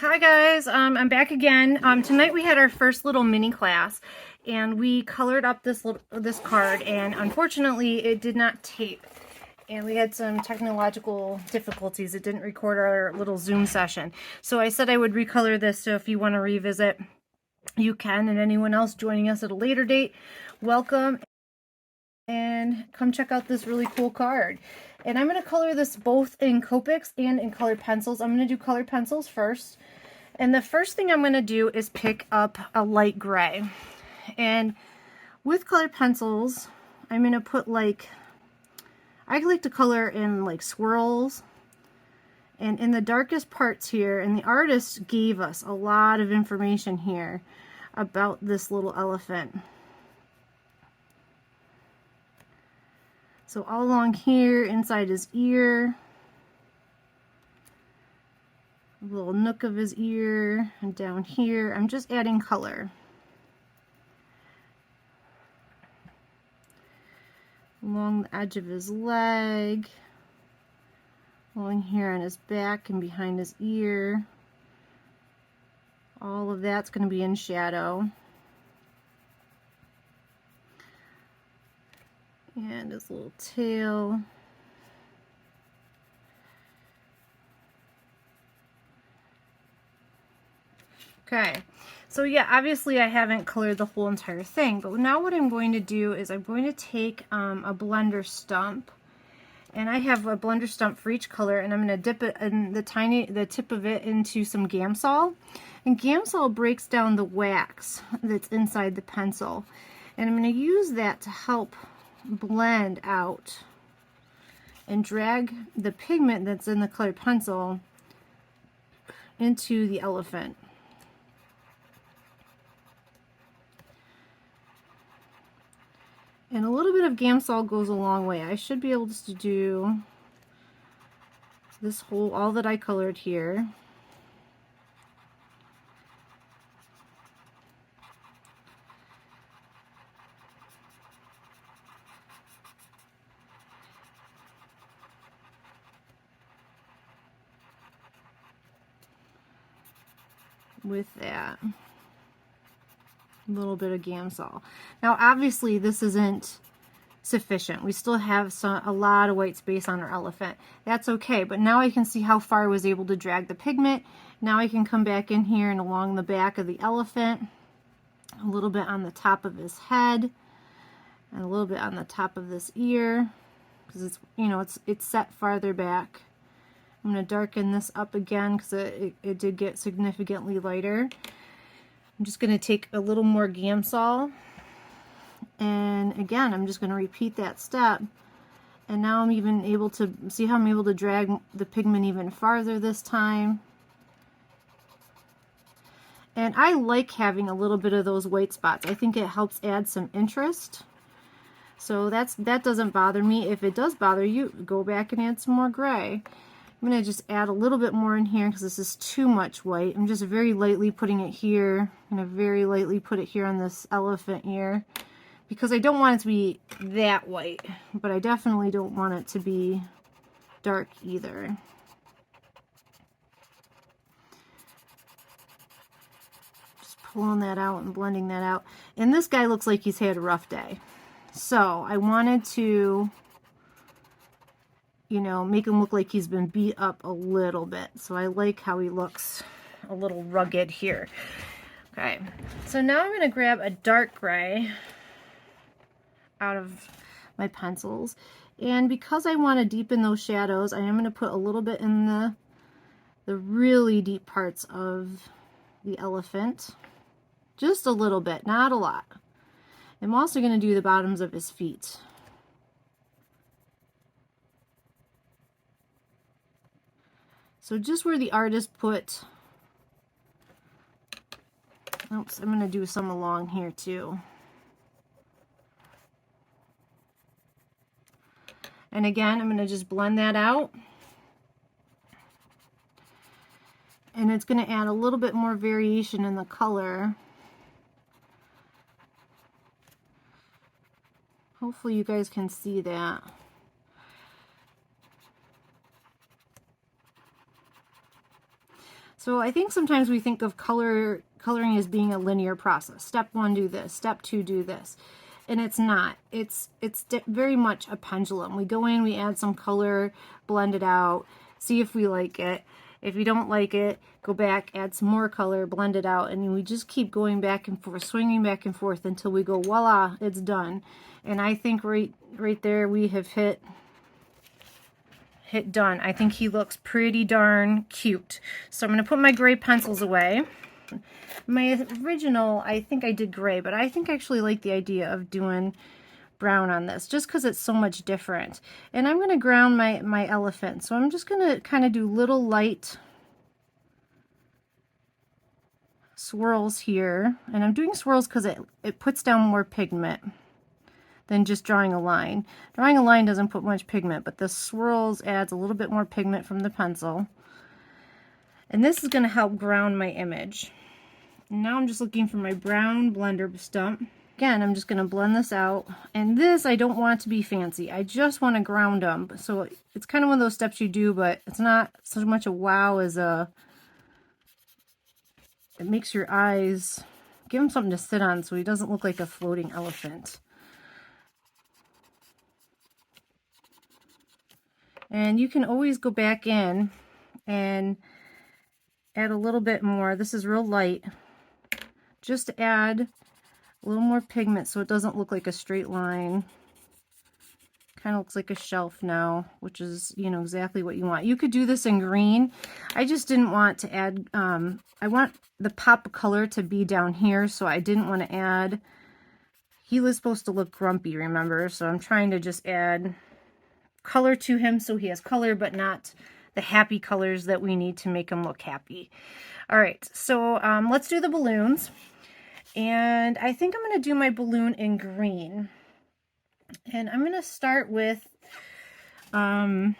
Hi guys, I'm back again. Tonight we had our first little mini class, and we colored up this card, and unfortunately it did not tape, and we had some technological difficulties. It didn't record our little Zoom session, so I said I would recolor this. So if you want to revisit, you can, and anyone else joining us at a later date, welcome, and come check out this really cool card. And I'm going to color this both in Copics and in colored pencils. I'm going to do colored pencils first. And the first thing I'm going to do is pick up a light gray. And with colored pencils, I'm going to put I like to color in like swirls. And in the darkest parts here, and the artist gave us a lot of information here about this little elephant. So all along here, inside his ear, a little nook of his ear, and down here, I'm just adding color. Along the edge of his leg, along here on his back and behind his ear. All of that's going to be in shadow. And his little tail. Okay, so yeah, obviously I haven't colored the whole entire thing, but now what I'm going to do is I'm going to take a blender stump, and I have a blender stump for each color, and I'm going to dip it in the tip of it into some Gamsol, and Gamsol breaks down the wax that's inside the pencil, and I'm going to use that to help blend out and drag the pigment that's in the colored pencil into the elephant. And a little bit of Gamsol goes a long way. I should be able to do this whole, all that I colored here. With that little bit of Gamsol. Now obviously this isn't sufficient. We still have a lot of white space on our elephant. That's okay, but now I can see how far I was able to drag the pigment. Now I can come back in here and along the back of the elephant, a little bit on the top of his head, and a little bit on the top of this ear, because it's, you know, it's set farther back. I'm going to darken this up again because it did get significantly lighter. I'm just going to take a little more Gamsol, and again I'm just going to repeat that step, and now I'm even able to see how I'm able to drag the pigment even farther this time. And I like having a little bit of those white spots. I think it helps add some interest. So that doesn't bother me. If it does bother you, go back and add some more gray. I'm going to just add a little bit more in here because this is too much white. I'm just very lightly putting it here. I'm going to very lightly put it here on this elephant ear because I don't want it to be that white, but I definitely don't want it to be dark either. Just pulling that out and blending that out. And this guy looks like he's had a rough day. So I wanted to, you know, make him look like he's been beat up a little bit. So I like how he looks a little rugged here. Okay, so now I'm going to grab a dark gray out of my pencils. And because I want to deepen those shadows, I am going to put a little bit in the really deep parts of the elephant. Just a little bit, not a lot. I'm also going to do the bottoms of his feet. So just where the artist put, oops, I'm going to do some along here too. And again, I'm going to just blend that out. And it's going to add a little bit more variation in the color. Hopefully you guys can see that. So I think sometimes we think of coloring as being a linear process. Step 1, do this. Step 2, do this. And it's not. It's very much a pendulum. We go in, we add some color, blend it out, see if we like it. If you don't like it, go back, add some more color, blend it out, and we just keep going back and forth, swinging back and forth until we go, voila, it's done. And I think right there we have hit done. I think he looks pretty darn cute. So I'm going to put my gray pencils away. My original, I think I did gray, but I think I actually like the idea of doing brown on this just because it's so much different. And I'm going to ground my elephant. So I'm just going to kind of do little light swirls here. And I'm doing swirls because it puts down more pigment than just drawing a line. Drawing a line doesn't put much pigment, but the swirls adds a little bit more pigment from the pencil. And this is going to help ground my image. And now I'm just looking for my brown blender stump. Again, I'm just going to blend this out. And this, I don't want to be fancy. I just want to ground them. So it's kind of one of those steps you do, but it's not so much a wow as it makes your eyes, give him something to sit on so he doesn't look like a floating elephant. And you can always go back in and add a little bit more. This is real light. Just to add a little more pigment so it doesn't look like a straight line. Kind of looks like a shelf now, which is, you know, exactly what you want. You could do this in green. I just didn't want to add, I want the pop of color to be down here, so I didn't want to add, he was supposed to look grumpy, remember? So I'm trying to just add color to him so he has color, but not the happy colors that we need to make him look happy. All right, so let's do the balloons. And I think I'm going to do my balloon in green. And I'm going to start with a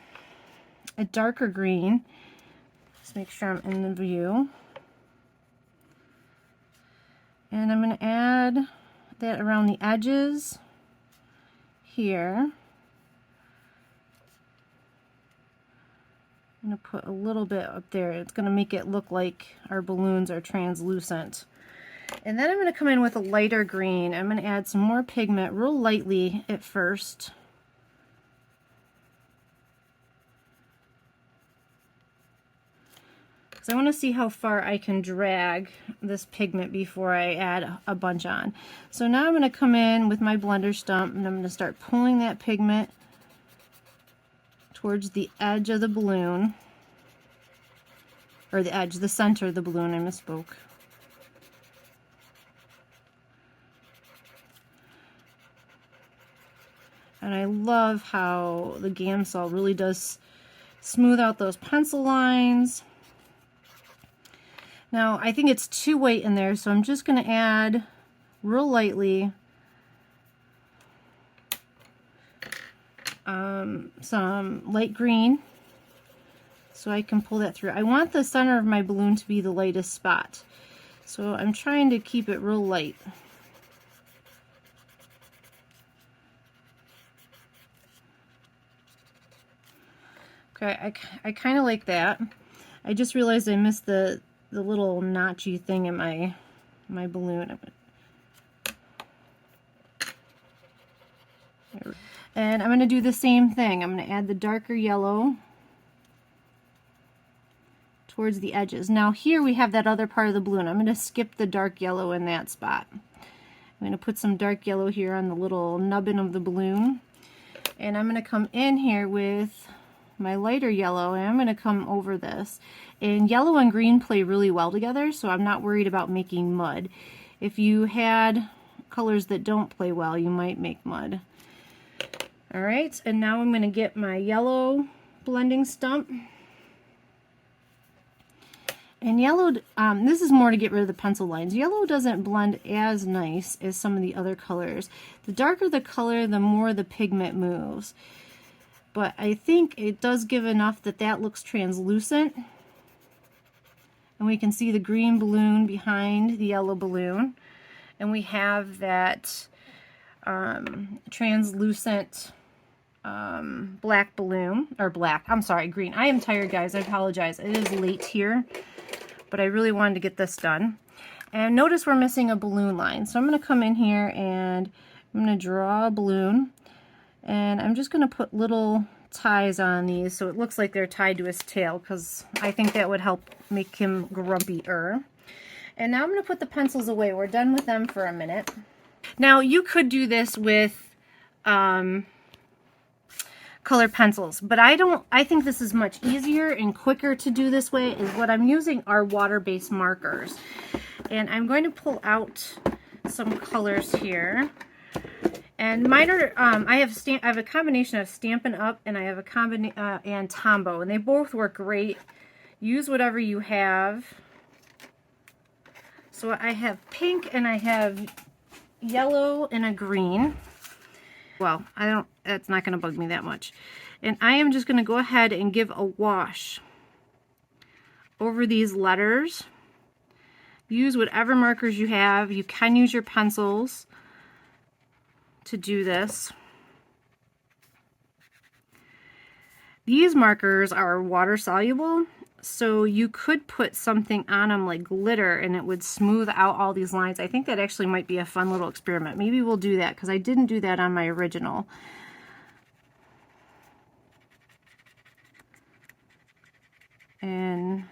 darker green. Just make sure I'm in the view. And I'm going to add that around the edges here. I'm going to put a little bit up there. It's going to make it look like our balloons are translucent. And then I'm going to come in with a lighter green. I'm going to add some more pigment real lightly at first. Because I want to see how far I can drag this pigment before I add a bunch on. So now I'm going to come in with my blender stump and I'm going to start pulling that pigment towards the edge of the balloon. Or the edge, the center of the balloon, I misspoke. And I love how the Gamsol really does smooth out those pencil lines. Now, I think it's too white in there, so I'm just going to add real lightly some light green so I can pull that through. I want the center of my balloon to be the lightest spot, so I'm trying to keep it real light. Okay, I kind of like that. I just realized I missed the little notchy thing in my balloon. And I'm going to do the same thing. I'm going to add the darker yellow towards the edges. Now here we have that other part of the balloon. I'm going to skip the dark yellow in that spot. I'm going to put some dark yellow here on the little nubbin of the balloon. And I'm going to come in here with my lighter yellow, and I'm going to come over this. And yellow and green play really well together, so I'm not worried about making mud. If you had colors that don't play well, you might make mud. All right, and now I'm going to get my yellow blending stump. And yellow, this is more to get rid of the pencil lines. Yellow doesn't blend as nice as some of the other colors. The darker the color, the more the pigment moves. But I think it does give enough that that looks translucent. And we can see the green balloon behind the yellow balloon. And we have that translucent black balloon, or black, I'm sorry, green. I am tired, guys, I apologize. It is late here. but I really wanted to get this done. And notice we're missing a balloon line. So I'm going to come in here and I'm going to draw a balloon. And I'm just going to put little ties on these so it looks like they're tied to his tail, because I think that would help make him grumpier. And now I'm going to put the pencils away. We're done with them for a minute. Now you could do this with colored pencils, but I think this is much easier and quicker to do this way. Is what I'm using are water-based markers. And I'm going to pull out some colors here. And mine are, I have a combination of Stampin' Up! And I have a and Tombow, and they both work great. Use whatever you have. So I have pink and I have yellow and a green. Well, that's not going to bug me that much. And I am just going to go ahead and give a wash over these letters. Use whatever markers you have. You can use your pencils to do this. These markers are water soluble, so you could put something on them like glitter and it would smooth out all these lines. I think that actually might be a fun little experiment. Maybe we'll do that, because I didn't do that on my original. And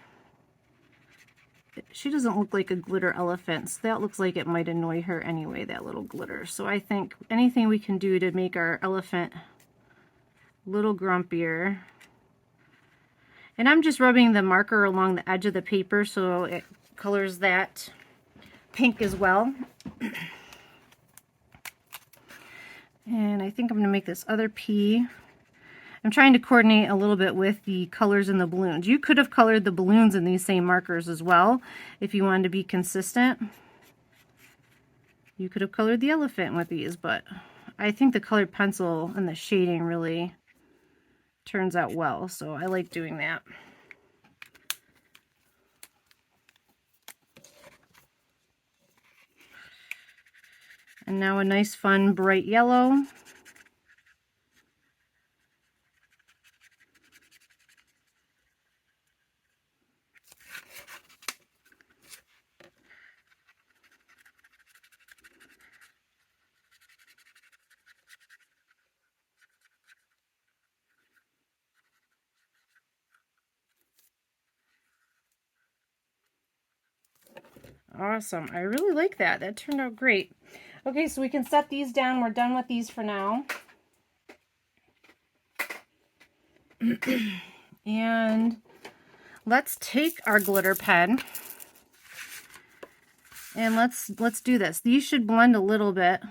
she doesn't look like a glitter elephant, so that looks like it might annoy her anyway, that little glitter. So I think anything we can do to make our elephant a little grumpier. And I'm just rubbing the marker along the edge of the paper so it colors that pink as well. And I think I'm going to make this other P. I'm trying to coordinate a little bit with the colors in the balloons. You could have colored the balloons in these same markers as well if you wanted to be consistent. You could have colored the elephant with these, but I think the colored pencil and the shading really turns out well, so I like doing that. And now a nice fun bright yellow. Awesome. I really like that. That turned out great. Okay, so we can set these down. We're done with these for now. And let's take our glitter pen and let's do this. These should blend a little bit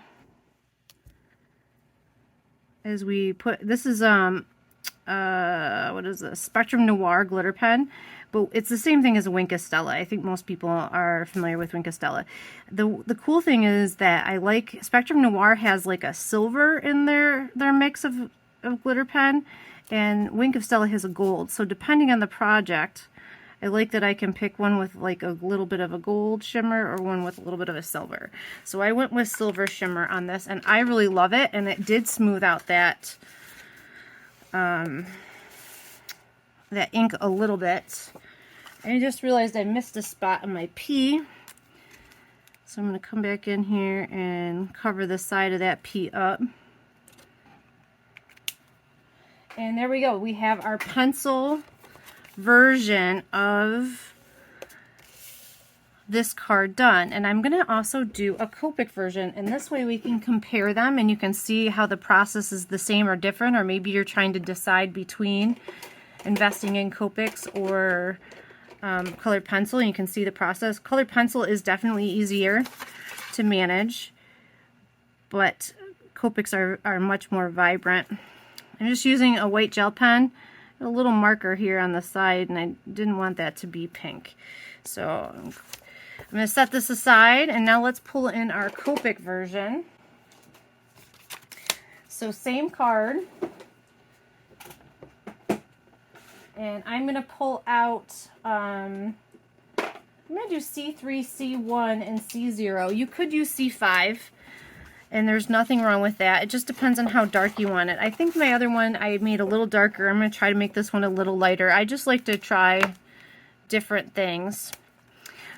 as we put, this is what is this? Spectrum Noir glitter pen. But it's the same thing as a Wink of Stella. I think most people are familiar with Wink of Stella. The cool thing is that I like Spectrum Noir has like a silver in their mix of glitter pen, and Wink of Stella has a gold. So depending on the project, I like that I can pick one with like a little bit of a gold shimmer or one with a little bit of a silver. So I went with silver shimmer on this, and I really love it, and it did smooth out that that ink a little bit. I just realized I missed a spot on my P, so I'm going to come back in here and cover the side of that P up. And there we go. We have our pencil version of this card done. And I'm going to also do a Copic version, and this way we can compare them and you can see how the process is the same or different, or maybe you're trying to decide between investing in Copics or colored pencil, and you can see the process. Colored pencil is definitely easier to manage, but Copics are much more vibrant. I'm just using a white gel pen, a little marker here on the side, and I didn't want that to be pink. So I'm going to set this aside, and now let's pull in our Copic version. So same card. And I'm going to pull out, I'm going to do C3, C1, and C0. You could use C5, and there's nothing wrong with that. It just depends on how dark you want it. I think my other one I made a little darker. I'm going to try to make this one a little lighter. I just like to try different things.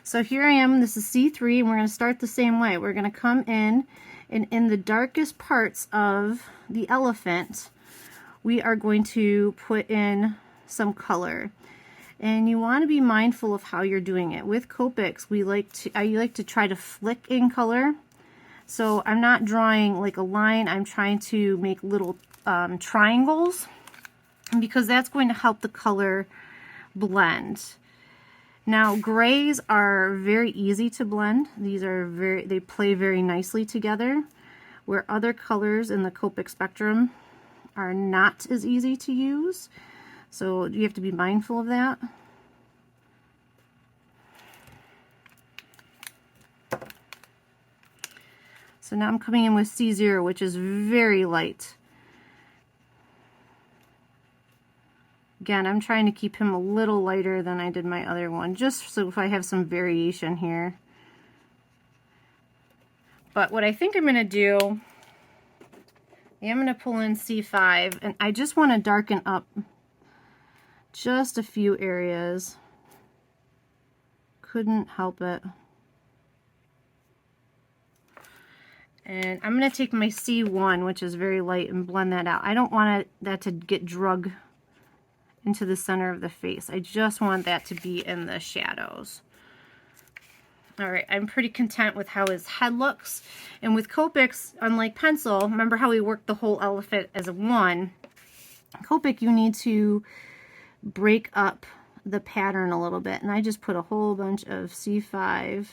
So here I am, this is C3, and we're going to start the same way. We're going to come in, and in the darkest parts of the elephant, we are going to put in some color. And you want to be mindful of how you're doing it. With Copics, I like to try to flick in color. So I'm not drawing like a line, I'm trying to make little triangles, because that's going to help the color blend. Now, grays are very easy to blend. These are they play very nicely together, where other colors in the Copic spectrum are not as easy to use. So you have to be mindful of that. So now I'm coming in with C0, which is very light. Again, I'm trying to keep him a little lighter than I did my other one, just so if I have some variation here. But what I think I'm going to do, I'm going to pull in C5, and I just want to darken up just a few areas. Couldn't help it. And I'm going to take my C1, which is very light, and blend that out. I don't want that to get drug into the center of the face. I just want that to be in the shadows. Alright, I'm pretty content with how his head looks. And with Copics, unlike pencil, remember how we worked the whole elephant as a one? Copic, you need to break up the pattern a little bit. And I just put a whole bunch of C5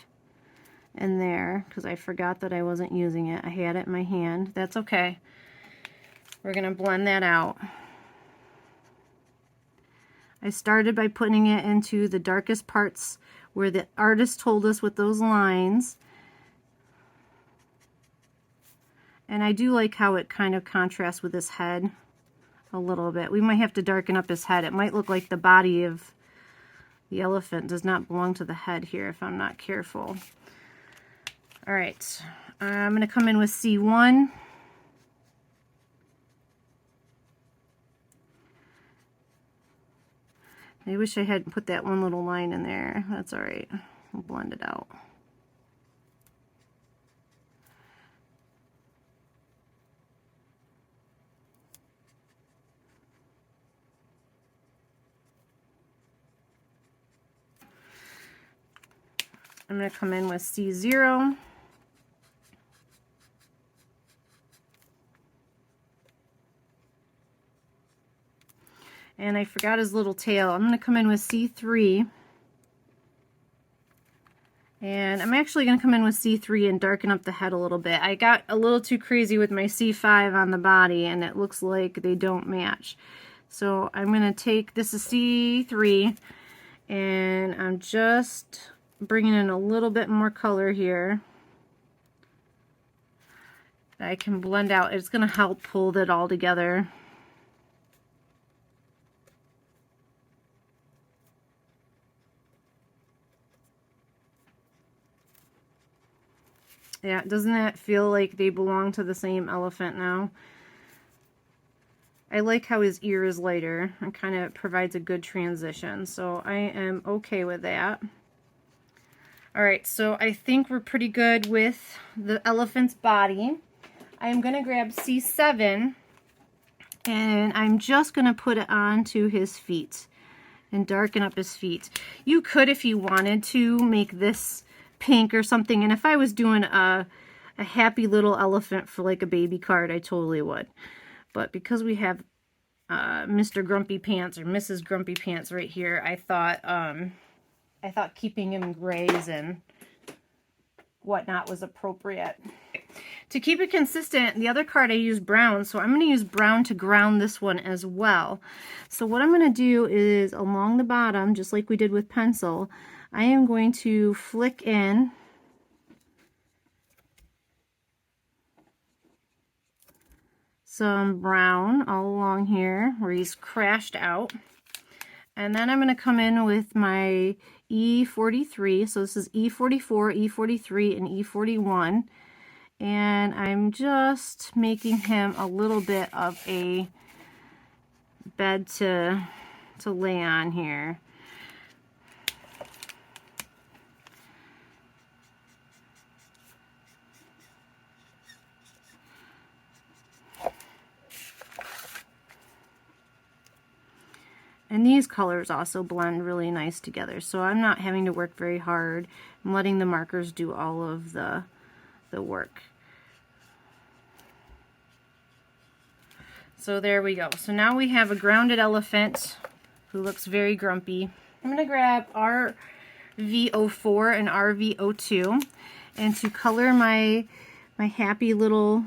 in there because I forgot that I wasn't using it. I had it in my hand. That's okay. We're going to blend that out. I started by putting it into the darkest parts where the artist told us with those lines. And I do like how it kind of contrasts with his head a little bit. We might have to darken up his head. It might look like the body of the elephant does not belong to the head here if I'm not careful. Alright, I'm going to come in with C1. I wish I hadn't put that one little line in there. That's alright. We'll blend it out. I'm going to come in with C0. And I forgot his little tail. I'm going to come in with C3. And I'm actually going to come in with C3 and darken up the head a little bit. I got a little too crazy with my C5 on the body, and it looks like they don't match. So I'm going to take, this is C3, and I'm just bringing in a little bit more color here that I can blend out. It's going to help pull that all together. Yeah, doesn't that feel like they belong to the same elephant now? I like how his ear is lighter. It kind of provides a good transition, so I am okay with that. Alright, so I think we're pretty good with the elephant's body. I'm going to grab C7, and I'm just going to put it onto his feet and darken up his feet. You could, if you wanted to, make this pink or something, and if I was doing a happy little elephant for like a baby card, I totally would. But because we have Mr. Grumpy Pants or Mrs. Grumpy Pants right here, I thought keeping him grays and whatnot was appropriate. To keep it consistent, the other card I used brown, so I'm going to use brown to ground this one as well. So what I'm going to do is along the bottom, just like we did with pencil, I am going to flick in some brown all along here where he's crashed out. And then I'm going to come in with my E43. So this is E44, E43, and E41. And I'm just making him a little bit of a bed to lay on here. And these colors also blend really nice together, so I'm not having to work very hard. I'm letting the markers do all of the work. So there we go. So now we have a grounded elephant who looks very grumpy. I'm going to grab RV04 and RV02, and to color my happy little,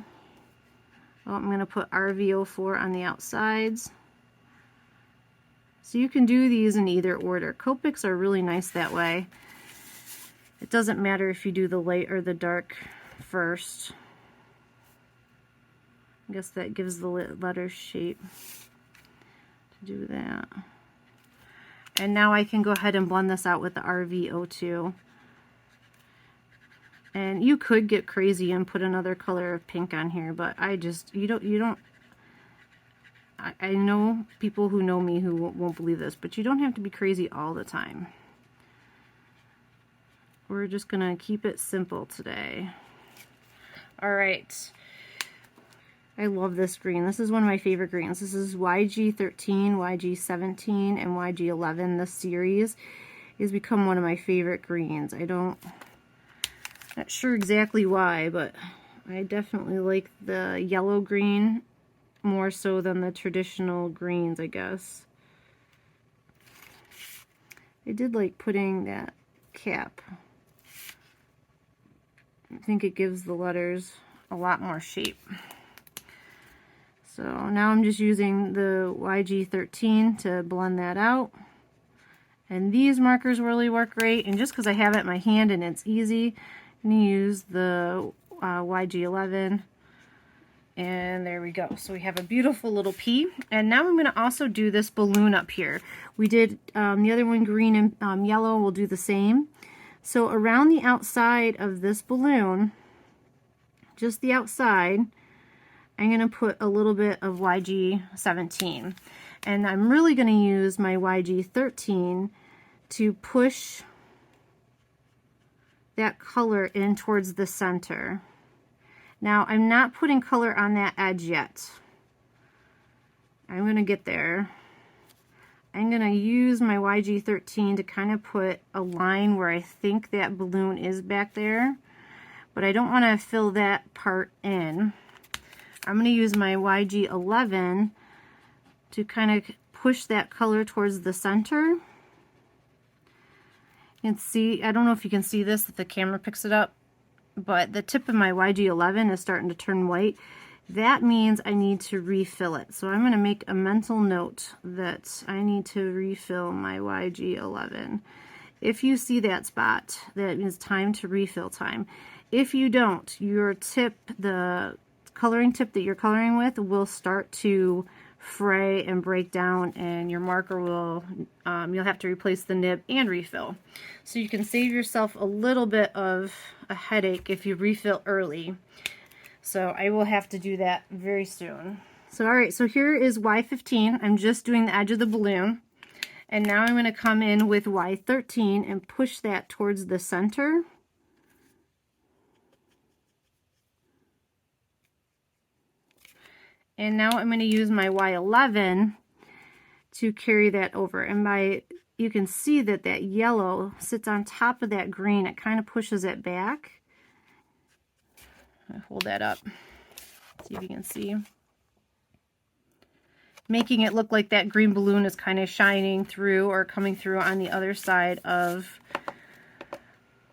I'm going to put RV04 on the outsides. So you can do these in either order. Copics are really nice that way. It doesn't matter if you do the light or the dark first. I guess that gives the letter shape to do that. And now I can go ahead and blend this out with the RV02. And you could get crazy and put another color of pink on here, but I know people who know me who won't believe this, but you don't have to be crazy all the time. We're just gonna keep it simple today. All right. I love this green. This is one of my favorite greens. This is YG13, YG17, and YG11. This series has become one of my favorite greens. Not sure exactly why, but I definitely like the yellow green more so than the traditional greens, I guess. I did like putting that cap. I think it gives the letters a lot more shape. So now I'm just using the YG13 to blend that out. And these markers really work great. And just because I have it in my hand and it's easy, I'm going to use the YG11. And there we go. So we have a beautiful little P. And now I'm going to also do this balloon up here. We did the other one green and yellow. We'll do the same. So around the outside of this balloon, just the outside, I'm going to put a little bit of YG17. And I'm really going to use my YG13 to push that color in towards the center. Now, I'm not putting color on that edge yet. I'm going to get there. I'm going to use my YG13 to kind of put a line where I think that balloon is back there, but I don't want to fill that part in. I'm going to use my YG11 to kind of push that color towards the center. You can see, I don't know if you can see this, if the camera picks it up, but the tip of my YG11 is starting to turn white. That means I need to refill it. So I'm going to make a mental note that I need to refill my YG11. If you see that spot, that means time to refill time. If you don't, your tip, the coloring tip that you're coloring with, will start to fray and break down, and your marker will, you'll have to replace the nib and refill. So you can save yourself a little bit of a headache if you refill early. So I will have to do that very soon. So alright, so here is Y15. I'm just doing the edge of the balloon. And now I'm going to come in with Y13 and push that towards the center. And now I'm going to use my Y11 to carry that over. And you can see that that yellow sits on top of that green. It kind of pushes it back. Hold that up. See if you can see. Making it look like that green balloon is kind of shining through or coming through on the other side of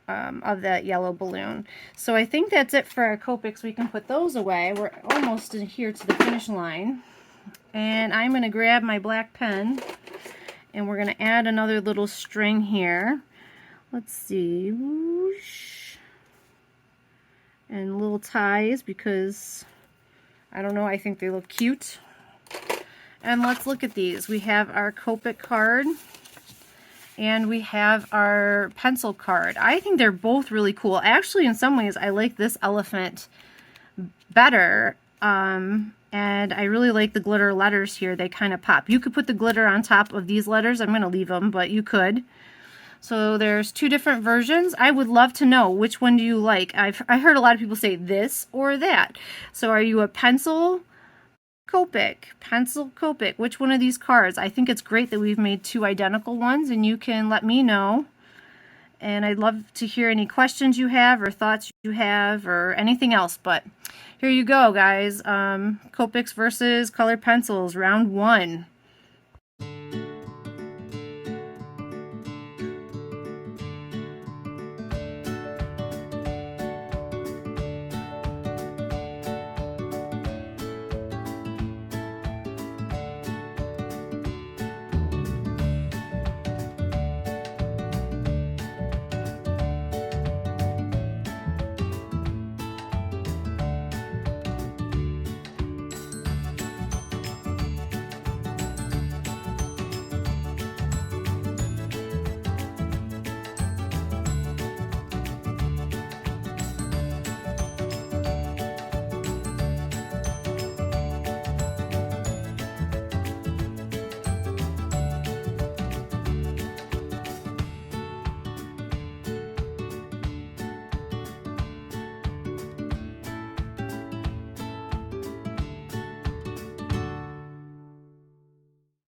that yellow balloon. So I think that's it for our Copics. We can put those away. We're almost here to the finish line. And I'm going to grab my black pen and we're going to add another little string here. Let's see. Whoosh. And little ties because, I don't know, I think they look cute. And let's look at these. We have our Copic card and we have our pencil card. I think they're both really cool. Actually, in some ways, I like this elephant better. And I really like the glitter letters here. They kind of pop. You could put the glitter on top of these letters. I'm going to leave them, but you could. So there's two different versions. I would love to know which one do you like. I heard a lot of people say this or that. So are you a pencil Copic, pencil Copic. Which one of these cards? I think it's great that we've made two identical ones, and you can let me know. And I'd love to hear any questions you have or thoughts you have or anything else. But here you go, guys. Copics versus colored pencils, round 1.